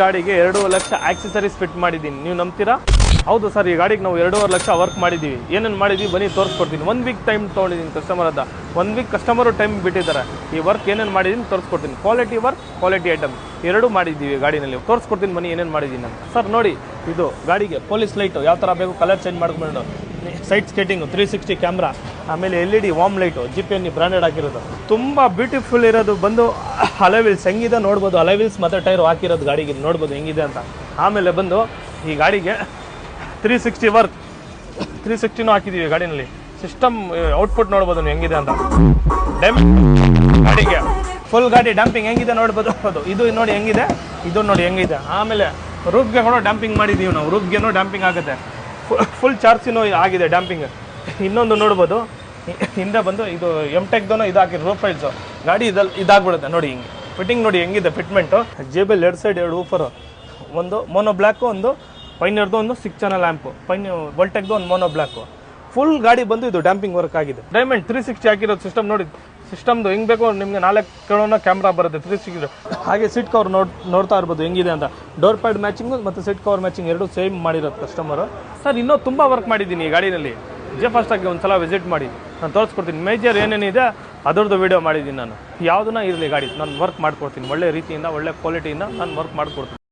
ಗಾಡಿಗೆ 2.5 lakh accessories fit ಮಾಡಿದ್ದೀನಿ, ನೀವು ನಂಬ್ತೀರಾ? ಹೌದು ಸರ್, ಈ ಗಾಡಿಗೆ ನಾವು 2.5 ಲಕ್ಷ ವರ್ಕ್ ಮಾಡಿದ್ದೀವಿ. ಏನೇನು ಮಾಡಿದ್ದೀವಿ ಬನ್ನಿ ತೋರಿಸ್ಕೊಡ್ತೀನಿ. 1 ವೀಕ್ ಟೈಮ್ ತೊಗೊಂಡಿದ್ದೀನಿ ಕಸ್ಟಮರ್ ಹತ್ರ. 1 ವೀಕ್ ಕಸ್ಟಮರು ಟೈಮ್ ಬಿಟ್ಟಿದ್ದಾರೆ. ಈ ವರ್ಕ್ ಏನೇನು ಮಾಡಿದ್ದೀನಿ ತೋರಿಸ್ಕೊಡ್ತೀನಿ. ಕ್ವಾಲಿಟಿ ವರ್ಕ್, ಕ್ವಾಲಿಟಿ ಐಟಮ್ ಎರಡೂ ಮಾಡಿದ್ದೀವಿ ಗಾಡಿನಲ್ಲಿ. ತೋರಿಸ್ಕೊಡ್ತೀನಿ ಬನ್ನಿ ಏನೇನು ಮಾಡಿದ್ದೀನಿ ಅಂತ. ಸರ್ ನೋಡಿ, ಇದು ಗಾಡಿಗೆ ಪೊಲೀಸ್ ಲೈಟು ಯಾವ ಥರ ಬೇಕು ಕಲರ್ ಚೇಂಜ್ ಮಾಡ್ಕೊಂಡು, ಸೈಡ್ ಸ್ಕೇಟಿಂಗು, 360 ಕ್ಯಾಮ್ರಾ, ಆಮೇಲೆ LED warm light, GPN branded ಹಾಕಿರೋದು. ತುಂಬ ಬ್ಯೂಟಿಫುಲ್ ಇರೋದು ಬಂದು ಅಲೈವಿಲ್ಸ್ ಹೆಂಗಿದೆ ನೋಡ್ಬೋದು. ಅಲೈವಿಲ್ಸ್ ಮತ್ತು ಟೈರ್ ಹಾಕಿರೋದು ಗಾಡಿಗೆ ನೋಡ್ಬೋದು ಹೆಂಗಿದೆ ಅಂತ. ಆಮೇಲೆ ಬಂದು ಈ ಗಾಡಿಗೆ 360 ವರ್ಕ್, 360ನೂ ಹಾಕಿದ್ದೀವಿ ಗಾಡಿನಲ್ಲಿ. ಸಿಸ್ಟಮ್ ಔಟ್ಪುಟ್ ನೋಡ್ಬೋದು ನೀವು ಹೆಂಗಿದೆ ಅಂತ. ಗಾಡಿಗೆ ಫುಲ್ ಗಾಡಿ ಡಂಪಿಂಗ್ ಹೆಂಗಿದೆ ನೋಡ್ಬೋದು. ಇದು ನೋಡಿ ಹೆಂಗಿದೆ, ಇದು ನೋಡಿ ಹೆಂಗಿದೆ. ಆಮೇಲೆ ರೂಫ್ಗೆ ಕೂಡ ಡಂಪಿಂಗ್ ಮಾಡಿದ್ದೀವಿ ನಾವು. ರೂಫ್ಗೆನೂ ಡಂಪಿಂಗ್ ಆಗುತ್ತೆ. ಫುಲ್ ಚಾರ್ಜಿನೂ ಆಗಿದೆ ಡಂಪಿಂಗ್. ಇನ್ನೊಂದು ನೋಡ್ಬೋದು, ಹಿಂದೆ ಬಂದು ಇದು M-Techದೂ ಇದು ಹಾಕಿ ರೂಫ್ ಫೈಲ್ಸು ಗಾಡಿ ಇದಾಗ್ಬಿಡುತ್ತೆ ನೋಡಿ. ಹಿಂಗೆ ಫಿಟ್ಟಿಂಗ್ ನೋಡಿ ಹೆಂಗಿದೆ ಫಿಟ್ಮೆಂಟು. JBL 2 ಸೈಡ್ 2 ಊಫರು, ಒಂದು ಮೋನೋ ಬ್ಲ್ಯಾಕು, ಒಂದು ಪೈನರ್ದು, ಒಂದು 6 ಚಾನಲ್ ಆ್ಯಂಪು, Voltecದು ಒಂದು ಮೋನೋ ಬ್ಲ್ಯಾಕು. ಫುಲ್ ಗಾಡಿ ಬಂದು ಇದು ಡ್ಯಾಂಪಿಂಗ್ ವರ್ಕ್ ಆಗಿದೆ. ಡೈಮಂಡ್ 360 ಹಾಕಿರೋದು ಸಿಸ್ಟಮ್ ನೋಡಿ. ಸಿಸ್ಟಮ್ದು ಹೆಂಗೆ ಬೇಕೋ ನಿಮಗೆ 4 ಕಡೆನೂ ಕ್ಯಾಮ್ರಾ ಬರುತ್ತೆ 360. ಹಾಗೆ ಸೀಟ್ ಕವರ್ ನೋಡ್ತಾ ಇರ್ಬೋದು ಹೆಂಗಿದೆ ಅಂತ. ಡೋರ್ ಪ್ಯಾಡ್ ಮ್ಯಾಚಿಂಗು ಮತ್ತು ಸೀಟ್ ಕವರ್ ಮ್ಯಾಚಿಂಗ್ ಎರಡೂ ಸೇಮ್ ಮಾಡಿರೋದು ಕಸ್ಟಮರು. ಸರ್ ಇನ್ನೂ ತುಂಬ ವರ್ಕ್ ಮಾಡಿದ್ದೀನಿ ಈ ಗಾಡಿನಲ್ಲಿ. ಫಾಸ್ಟಾಗಿ ಒಂದು ಸಲ ವಿಸಿಟ್ ಮಾಡಿ, ನಾನು ತೋರಿಸ್ಕೊಡ್ತೀನಿ. ಮೇಜರ್ ಏನೇನಿದೆ ಅದರದ್ದು ವೀಡಿಯೋ ಮಾಡಿದ್ದೀನಿ ನಾನು. ಯಾವುದನ್ನ ಇರಲಿ ಗಾಡಿ ನಾನು ವರ್ಕ್ ಮಾಡ್ಕೊಡ್ತೀನಿ. ಒಳ್ಳೆ ರೀತಿಯಿಂದ, ಒಳ್ಳೆ ಕ್ವಾಲಿಟಿಯಿಂದ ನಾನು ವರ್ಕ್ ಮಾಡ್ಕೊಡ್ತೀನಿ.